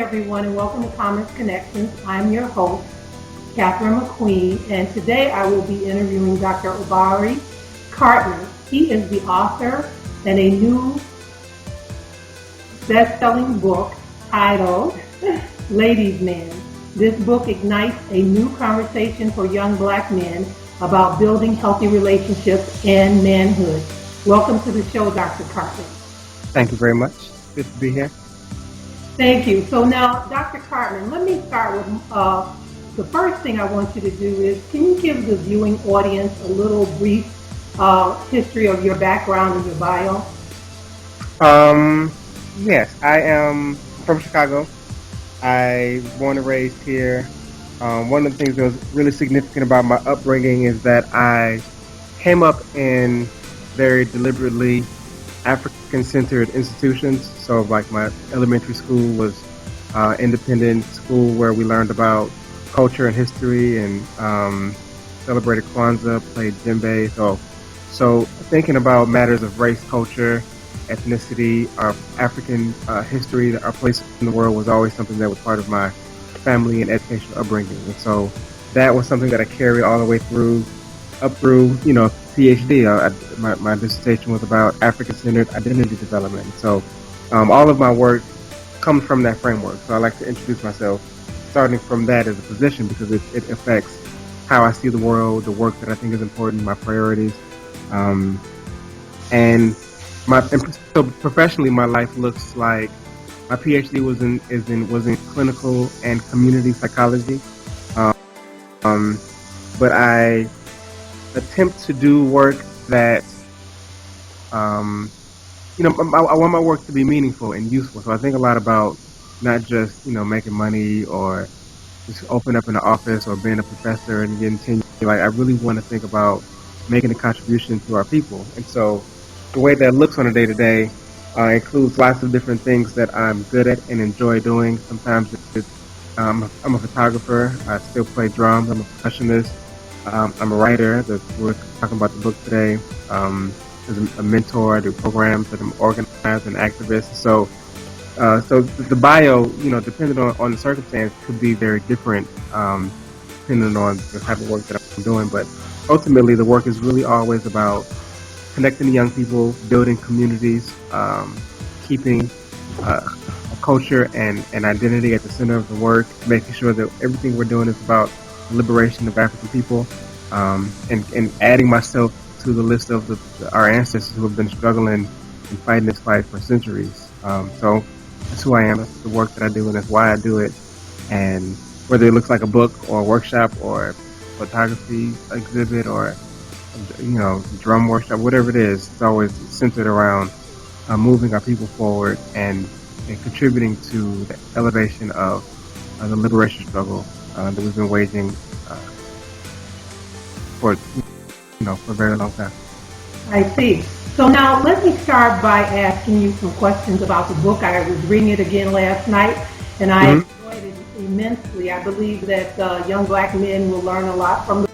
everyone, and welcome to Commerce Connections. I'm your host, Catherine McQueen, and today I will be interviewing Dr. Obari Cartman. He is the author and a new best-selling book titled Ladies' Man. This book ignites a new conversation for young black men about building healthy relationships and manhood. Welcome to the show, Dr. Cartman. Thank you very much. Good to be here. Thank you. So now, Dr. Cartman, let me start with the first thing I want you to do is, can you give the viewing audience a little brief history of your background and your bio? Yes, I am from Chicago. I was born and raised here. One of the things that was really significant about my upbringing is that I came up in very deliberately African-centered institutions. So like my elementary school was independent school where we learned about culture and history and celebrated Kwanzaa, played djembe. So thinking about matters of race, culture, ethnicity, our African history, our place in the world was always something that was part of my family and educational upbringing. And so that was something that I carried all the way through, up through, PhD. My dissertation was about African-centered identity development. So all of my work comes from that framework. So I like to introduce myself starting from that as a position because it affects how I see the world, the work that I think is important, my priorities. So professionally, my life looks like my PhD was in clinical and community psychology. But I attempt to do work that, I want my work to be meaningful and useful. So I think a lot about not just, making money or just open up in an office or being a professor and getting tenure. Like I really want to think about making a contribution to our people. And so the way that looks on a day-to-day includes lots of different things that I'm good at and enjoy doing. Sometimes I'm a photographer. I still play drums. I'm a percussionist. I'm a writer. We're talking about the book today. As a mentor, I do programs, I'm organized and activist. So the bio, depending on the circumstance, could be very different depending on the type of work that I'm doing. But ultimately, the work is really always about connecting to young people, building communities, keeping a culture and identity at the center of the work, making sure that everything we're doing is about the liberation of African people, and adding myself to the list of our ancestors who have been struggling and fighting this fight for centuries. So that's who I am, that's the work that I do, and that's why I do it. And whether it looks like a book or a workshop or a photography exhibit or drum workshop, whatever it is, it's always centered around moving our people forward and contributing to the elevation of the liberation struggle that we've been waging for a very long time. I see. So now let me start by asking you some questions about the book. I was reading it again last night, and I enjoyed it immensely. I believe that young black men will learn a lot from the